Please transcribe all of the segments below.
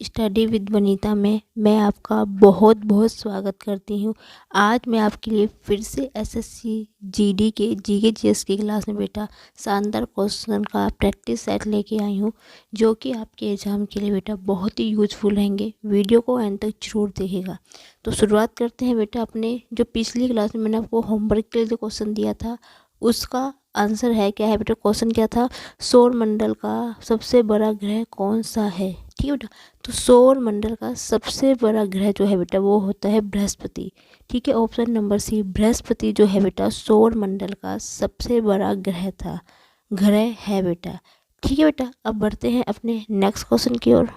Study with Vanita में मैं आपका बहुत बहुत स्वागत करती हूँ। आज मैं आपके लिए फिर से एसएससी जीडी के जीके जीएस की क्लास में बेटा शानदार क्वेश्चन का प्रैक्टिस सेट लेके आई हूँ, जो कि आपके एग्जाम के लिए बेटा बहुत ही यूजफुल रहेंगे। वीडियो को एंड तक जरूर देखिएगा। तो शुरुआत करते हैं बेटा अपने जो पिछली क्लास में मैंने आपको होमवर्क के लिए जो क्वेश्चन दिया था उसका आंसर है क्या है बेटा। क्वेश्चन क्या था, सौर मंडल का सबसे बड़ा ग्रह कौन सा है। ठीक है बेटा, तो सौर मंडल का सबसे बड़ा ग्रह जो है बेटा वो होता है बृहस्पति। ठीक है, ऑप्शन नंबर सी बृहस्पति जो है बेटा सौर मंडल का सबसे बड़ा ग्रह है बेटा। ठीक है बेटा, अब बढ़ते हैं अपने नेक्स्ट क्वेश्चन की ओर।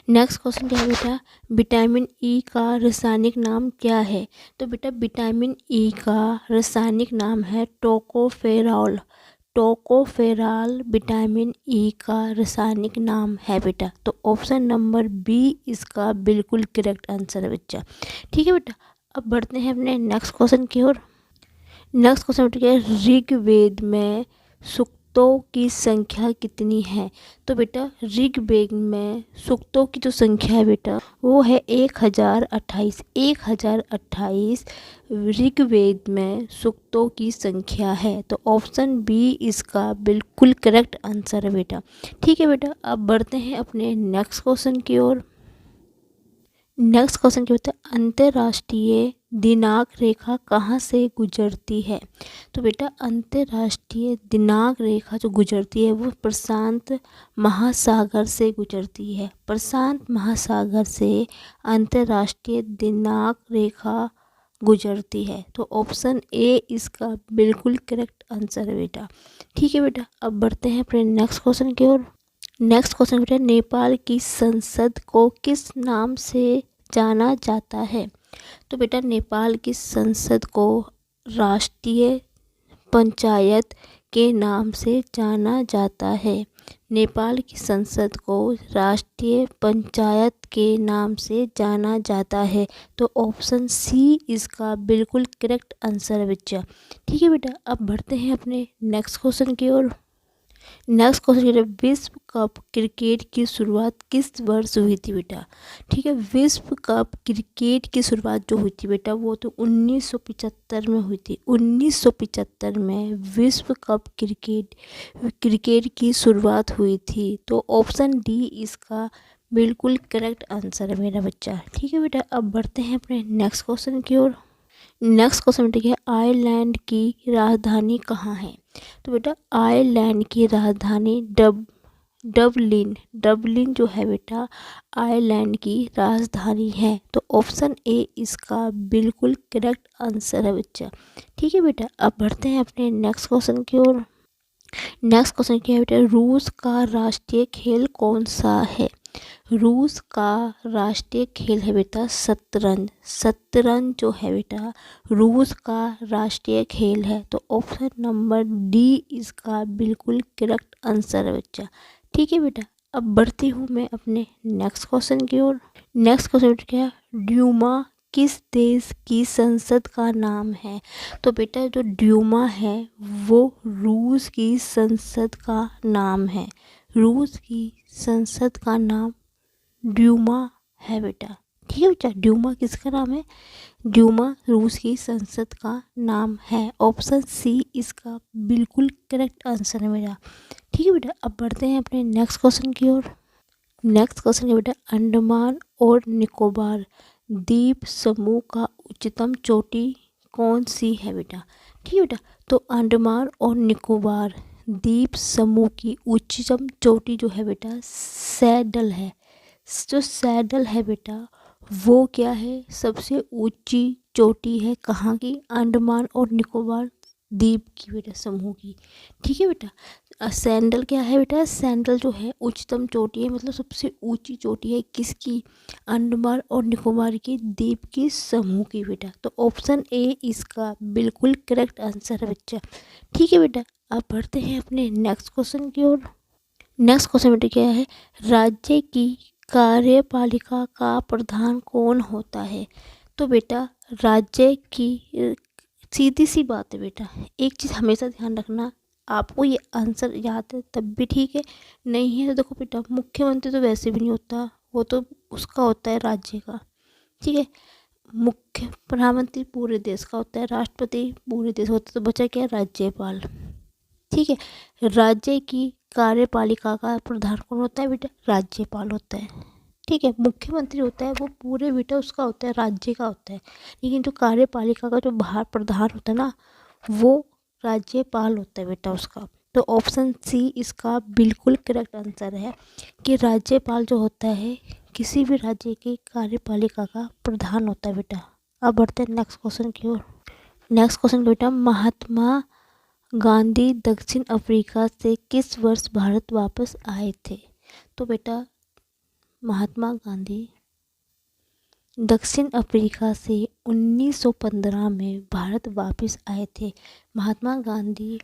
नेक्स्ट क्वेश्चन क्या है बेटा, विटामिन ई का रासायनिक नाम क्या है। तो बेटा विटामिन ई का रासायनिक नाम है टोकोफेरॉल। टोकोफेरॉल विटामिन ई का रासायनिक नाम है बेटा। तो ऑप्शन नंबर बी इसका बिल्कुल करेक्ट आंसर है बच्चा। ठीक है बेटा, अब बढ़ते हैं अपने नेक्स्ट क्वेश्चन की ओर। नेक्स्ट क्वेश्चन बेटा क्या है, ऋग्वेद में सूक्तों की संख्या कितनी है। तो बेटा ऋग्वेद में सूक्तों की जो संख्या है बेटा वो है 1028। 1028 ऋग्वेद में सूक्तों की संख्या है। तो ऑप्शन बी इसका बिल्कुल करेक्ट आंसर है बेटा। ठीक है बेटा, अब बढ़ते हैं अपने नेक्स्ट क्वेश्चन की ओर। नेक्स्ट क्वेश्चन क्या होता है, अंतर्राष्ट्रीय दिनांक रेखा कहाँ से गुजरती है। तो बेटा अंतर्राष्ट्रीय दिनांक रेखा जो गुजरती है वो प्रशांत महासागर से गुजरती है। प्रशांत महासागर से अंतर्राष्ट्रीय दिनांक रेखा गुजरती है। तो ऑप्शन ए इसका बिल्कुल करेक्ट आंसर है बेटा। ठीक है बेटा, अब बढ़ते हैं अपने नेक्स्ट क्वेश्चन की ओर। नेक्स्ट क्वेश्चन बेटा, नेपाल की संसद को किस नाम से जाना जाता है। तो बेटा नेपाल की संसद को राष्ट्रीय पंचायत के नाम से जाना जाता है। नेपाल की संसद को राष्ट्रीय पंचायत के नाम से जाना जाता है। तो ऑप्शन सी इसका बिल्कुल करेक्ट आंसर है बच्चा। ठीक है बेटा, अब बढ़ते हैं अपने नेक्स्ट क्वेश्चन की ओर। नेक्स्ट क्वेश्चन, विश्व कप क्रिकेट की शुरुआत किस वर्ष हुई थी बेटा। ठीक है, विश्व कप क्रिकेट की शुरुआत जो हुई थी बेटा वो तो 1975 में हुई थी। 1975 में विश्व कप क्रिकेट की शुरुआत हुई थी। तो ऑप्शन डी इसका बिल्कुल करेक्ट आंसर है मेरा बच्चा। ठीक है बेटा, अब बढ़ते हैं अपने नेक्स्ट क्वेश्चन की ओर। नेक्स्ट क्वेश्चन बेटा है, आयरलैंड की राजधानी कहाँ है। तो बेटा आयरलैंड की राजधानी डबलिन डबलिन जो है बेटा आयरलैंड की राजधानी है। तो ऑप्शन ए इसका बिल्कुल करेक्ट आंसर है बच्चा। ठीक है बेटा, अब बढ़ते हैं अपने नेक्स्ट क्वेश्चन की ओर। नेक्स्ट क्वेश्चन क्या है बेटा, रूस का राष्ट्रीय खेल कौन सा है। रूस का राष्ट्रीय खेल है बेटा शतरंज। शतरंज जो है बेटा रूस का राष्ट्रीय खेल है। तो ऑप्शन नंबर डी इसका बिल्कुल करेक्ट आंसर है बच्चा। ठीक है बेटा, अब बढ़ती हूँ मैं अपने नेक्स्ट क्वेश्चन की ओर। नेक्स्ट क्वेश्चन क्या है, ड्यूमा किस देश की संसद का नाम है। तो बेटा जो ड्यूमा है वो रूस की संसद का नाम है। रूस की संसद का नाम ड्यूमा है बेटा। ठीक है बेटा, ड्यूमा किसका नाम है, ड्यूमा रूस की संसद का नाम है। ऑप्शन सी इसका बिल्कुल करेक्ट आंसर है मेरा। ठीक है बेटा, अब बढ़ते हैं अपने नेक्स्ट क्वेश्चन की ओर। नेक्स्ट क्वेश्चन है बेटा, अंडमान और निकोबार द्वीप समूह का उच्चतम चोटी कौन सी है बेटा। ठीक है बेटा, तो अंडमान और निकोबार द्वीप समूह की उच्चतम चोटी जो है बेटा सैडल है। जो सैडल है बेटा वो क्या है, सबसे ऊंची चोटी है कहाँ की, अंडमान और निकोबार द्वीप की बेटा समूह की। ठीक है बेटा, सैंडल क्या है बेटा, सैंडल जो है उच्चतम चोटी है, मतलब सबसे ऊंची चोटी है किसकी, अंडमान और निकोबार की द्वीप की समूह की बेटा। तो ऑप्शन ए इसका बिल्कुल करेक्ट आंसर है बच्चा। ठीक है बेटा, अब बढ़ते हैं अपने नेक्स्ट क्वेश्चन की ओर। नेक्स्ट क्वेश्चन बेटा क्या है, राज्य की कार्यपालिका का प्रधान कौन होता है। तो बेटा राज्य की सीधी सी बात है बेटा, एक चीज़ हमेशा ध्यान रखना, आपको ये आंसर याद है तब भी ठीक है, नहीं है तो देखो बेटा मुख्यमंत्री तो वैसे भी नहीं होता, वो तो उसका होता है राज्य का, ठीक है। मुख्य प्रधानमंत्री पूरे देश का होता है, राष्ट्रपति पूरे देश होता है, तो बचा क्या, राज्यपाल, ठीक है। राज्य की कार्यपालिका का प्रधान कौन होता है बेटा, राज्यपाल होता है, ठीक है। मुख्यमंत्री होता है वो पूरे बेटा उसका होता है, राज्य का होता है, लेकिन जो कार्यपालिका का जो बाहर प्रधान होता है ना, वो राज्यपाल होता है बेटा उसका। तो ऑप्शन सी इसका बिल्कुल करेक्ट आंसर है कि राज्यपाल जो होता है किसी भी राज्य की कार्यपालिका का प्रधान होता है बेटा। अब बढ़ते हैं नेक्स्ट क्वेश्चन की ओर। नेक्स्ट क्वेश्चन बेटा, महात्मा गांधी दक्षिण अफ्रीका से किस वर्ष भारत वापस आए थे। तो बेटा महात्मा गांधी दक्षिण अफ्रीका से 1915 में भारत वापस आए थे। महात्मा गांधी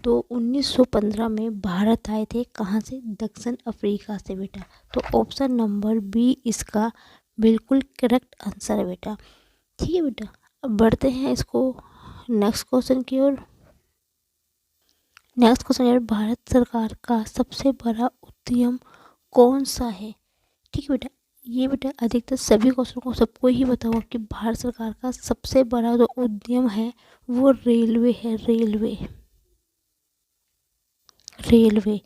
1915 में भारत आए थे, कहाँ से, दक्षिण अफ्रीका से बेटा। तो ऑप्शन नंबर बी इसका बिल्कुल करेक्ट आंसर है बेटा, ठीक है बेटा। अब बढ़ते हैं इसको नेक्स्ट क्वेश्चन की ओर। नेक्स्ट क्वेश्चन है, भारत सरकार का सबसे बड़ा उद्यम कौन सा है, ठीक है बेटा। ये बेटा अधिकतर सभी क्वेश्चन को सबको ही पता होगा कि भारत सरकार का सबसे बड़ा जो उद्यम है वो रेलवे है, रेलवे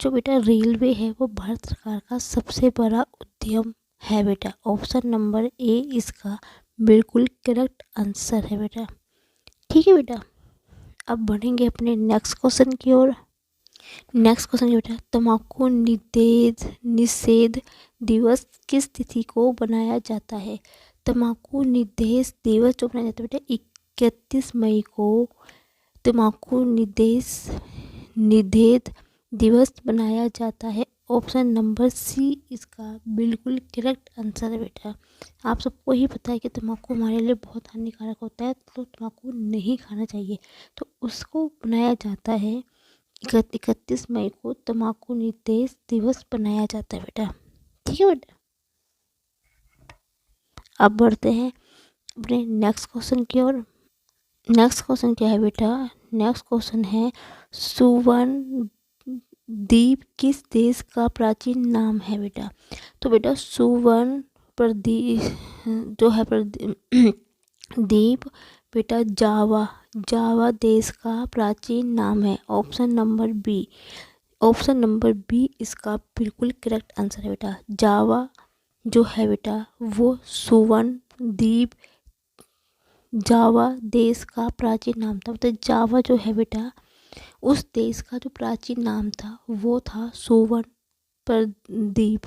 जो बेटा रेलवे है वो भारत सरकार का सबसे बड़ा उद्यम है बेटा। ऑप्शन नंबर ए इसका बिल्कुल करेक्ट आंसर है बेटा, ठीक है बेटा। अब बढ़ेंगे अपने नेक्स्ट क्वेश्चन की ओर। नेक्स्ट क्वेश्चन बेटा, तम्बाकू निषेध दिवस किस तिथि को बनाया जाता है। तम्बाकू निषेध दिवस जो बनाया जाता है बेटा 31 मई को तम्बाकू निषेध दिवस बनाया जाता है। ऑप्शन नंबर सी इसका बिल्कुल करेक्ट आंसर है बेटा। आप सबको ही पता है कि तम्बाकू हमारे लिए बहुत हानिकारक होता है, तो तम्बाकू नहीं खाना चाहिए, तो उसको बनाया जाता है 31 मई को तम्बाकू निषेध दिवस बनाया जाता है बेटा, ठीक है बेटा। अब बढ़ते हैं अपने नेक्स्ट क्वेश्चन की ओर। नेक्स्ट क्वेश्चन क्या है बेटा, नेक्स्ट क्वेश्चन है सुवर्ण द्वीप किस देश का प्राचीन नाम है बेटा। तो बेटा सुवर्ण प्रदीप जो है द्वीप बेटा जावा देश का प्राचीन नाम है। ऑप्शन नंबर बी इसका बिल्कुल करेक्ट आंसर है बेटा। जावा जो है बेटा वो सुवर्ण द्वीप जावा देश का प्राचीन नाम था। मतलब जावा जो है बेटा उस देश का जो प्राचीन नाम था वो था सुवर्ण द्वीप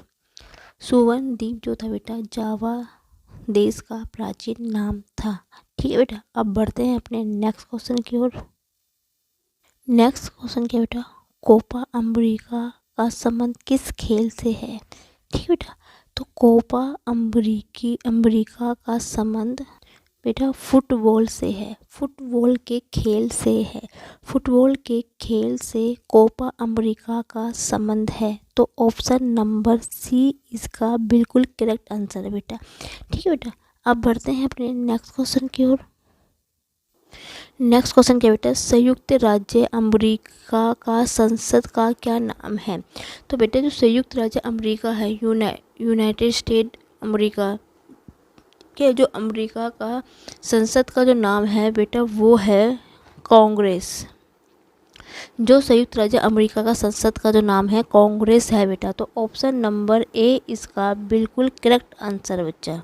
जो था बेटा जावा देश का प्राचीन नाम था, ठीक है बेटा। अब बढ़ते हैं अपने नेक्स्ट क्वेश्चन की ओर। नेक्स्ट क्वेश्चन क्या बेटा, कोपा अमेरिका का संबंध किस खेल से है, ठीक है बेटा। तो कोपा अमेरिका का संबंध बेटा फुटबॉल से है, फुटबॉल के खेल से कोपा अमेरिका का संबंध है। तो ऑप्शन नंबर सी इसका बिल्कुल करेक्ट आंसर है बेटा, ठीक है बेटा। अब बढ़ते हैं अपने नेक्स्ट क्वेश्चन की ओर। नेक्स्ट क्वेश्चन क्या बेटा, संयुक्त राज्य अमेरिका का संसद का क्या नाम है। तो बेटा जो संयुक्त राज्य अमेरिका है यूनाइटेड स्टेट अमेरिका के जो अमेरिका का संसद का जो नाम है बेटा वो है कांग्रेस। जो संयुक्त राज्य अमेरिका का संसद का जो नाम है कांग्रेस है बेटा। तो ऑप्शन नंबर ए इसका बिल्कुल करेक्ट आंसर बच्चा।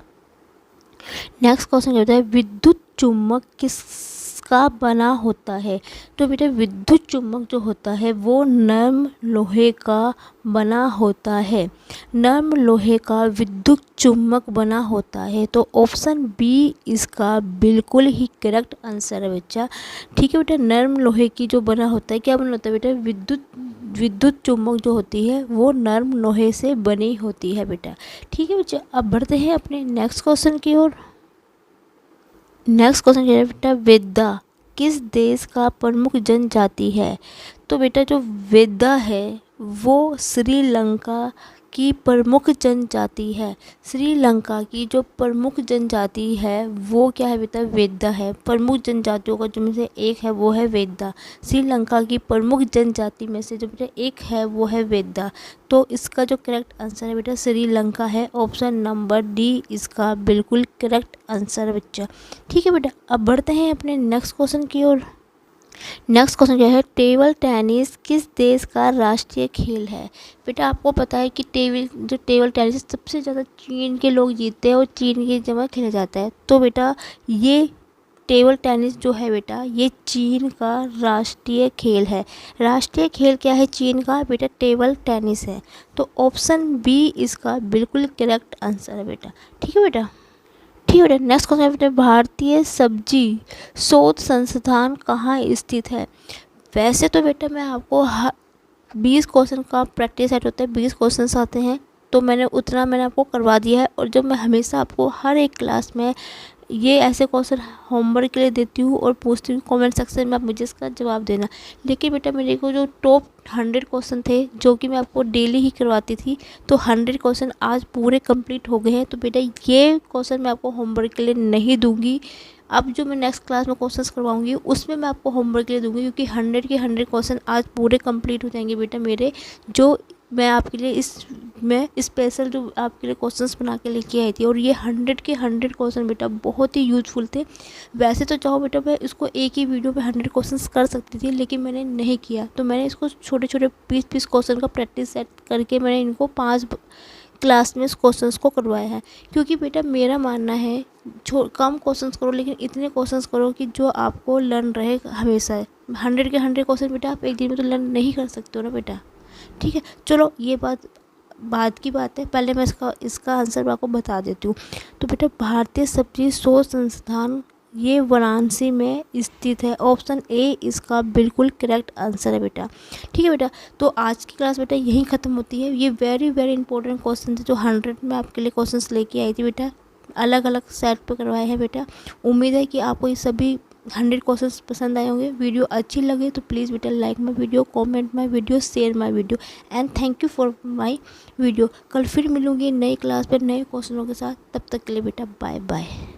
नेक्स्ट क्वेश्चन क्या होता है, विद्युत चुम्बक किसका बना होता है। तो बेटा विद्युत चुम्बक जो होता है वो नर्म लोहे का बना होता है, नर्म लोहे का विद्युत चुम्बक बना होता है। तो ऑप्शन बी इसका बिल्कुल ही करेक्ट आंसर है बच्चा, ठीक है बेटा। नर्म लोहे की जो बना होता है, क्या बना होता है बेटा, विद्युत चुम्बक जो होती है वो नर्म लोहे से बनी होती है बेटा, ठीक है बच्चा। अब बढ़ते हैं अपने नेक्स्ट क्वेश्चन की ओर। नेक्स्ट क्वेश्चन है बेटा, वेदा किस देश का प्रमुख जनजाति है। तो बेटा जो वेदा है वो श्रीलंका की प्रमुख जनजाति है। श्रीलंका की जो प्रमुख जनजाति है वो क्या है बेटा, वेदा है। प्रमुख जनजातियों का जो में से एक है वो है वेदा। श्रीलंका की प्रमुख जनजाति में से जो बेटा एक है वो है वेदा। तो इसका जो करेक्ट आंसर है बेटा श्रीलंका है। ऑप्शन नंबर डी इसका बिल्कुल करेक्ट आंसर है बच्चा। ठीक है बेटा, अब बढ़ते हैं अपने नेक्स्ट क्वेश्चन की ओर। नेक्स्ट क्वेश्चन क्या है, टेबल टेनिस किस देश का राष्ट्रीय खेल है। बेटा आपको पता है कि टेबल टेनिस सबसे ज़्यादा चीन के लोग जीतते हैं और चीन की जगह खेला जाता है। तो बेटा ये टेबल टेनिस जो है बेटा ये चीन का राष्ट्रीय खेल है। राष्ट्रीय खेल क्या है चीन का, बेटा टेबल टेनिस है। तो ऑप्शन बी इसका बिल्कुल करेक्ट आंसर है बेटा। ठीक है बेटा। ठीक है बेटा, नेक्स्ट क्वेश्चन है बेटा, भारतीय सब्जी शोध संस्थान कहाँ स्थित है। वैसे तो बेटा मैं आपको 20 क्वेश्चन का प्रैक्टिस सेट होता है, 20 क्वेश्चन आते हैं, तो मैंने आपको करवा दिया है। और जब मैं हमेशा आपको हर एक क्लास में ये ऐसे क्वेश्चन होमवर्क के लिए देती हूँ और पूछती हूँ कमेंट सेक्शन में आप मुझे इसका जवाब देना। लेकिन बेटा मेरे को जो टॉप 100 क्वेश्चन थे जो कि मैं आपको डेली ही करवाती थी, तो 100 क्वेश्चन आज पूरे कंप्लीट हो गए हैं। तो बेटा ये क्वेश्चन मैं आपको होमवर्क के लिए नहीं दूंगी। अब जो मैं नेक्स्ट क्लास में क्वेश्चंस करवाऊंगी उसमें मैं आपको होमवर्क के लिए दूंगी, क्योंकि 100 के 100 क्वेश्चन आज पूरे कंप्लीट हो जाएंगे बेटा मेरे। जो मैं आपके लिए मैं स्पेशल जो आपके लिए क्वेश्चंस बना के लेके आई थी, और ये 100 के 100 क्वेश्चन बेटा बहुत ही यूजफुल थे। वैसे तो चाहो बेटा मैं इसको एक ही वीडियो पे 100 क्वेश्चंस कर सकती थी, लेकिन मैंने नहीं किया। तो मैंने इसको छोटे छोटे 20-20 क्वेश्चन का प्रैक्टिस सेट करके मैंने इनको 5 क्लास में इस क्वेश्चंस को करवाया है। क्योंकि बेटा मेरा मानना है कम क्वेश्चंस करो लेकिन इतने क्वेश्चंस करो कि जो आपको लर्न रहे हमेशा। 100 के 100 क्वेश्चन बेटा आप एक दिन में तो लर्न नहीं कर सकते हो ना बेटा। ठीक है, चलो ये बात की बात है, पहले मैं इसका आंसर आपको बता देती हूँ। तो बेटा भारतीय सब्जी शोध संस्थान ये वाराणसी में स्थित है। ऑप्शन ए इसका बिल्कुल करेक्ट आंसर है बेटा। ठीक है बेटा, तो आज की क्लास बेटा यहीं ख़त्म होती है। ये वेरी वेरी इंपॉर्टेंट क्वेश्चन थे जो 100 में आपके लिए क्वेश्चंस लेके आई थी बेटा, अलग अलग सेट पे करवाए हैं बेटा। उम्मीद है कि आपको ये सभी 100 क्वेश्चंस पसंद आए होंगे। वीडियो अच्छी लगे तो प्लीज़ बेटा like my video, comment my video, share my video and thank you for my video. कल फिर मिलूंगी नई क्लास पर नए क्वेश्चनों के साथ, तब तक के लिए बेटा बाय बाय।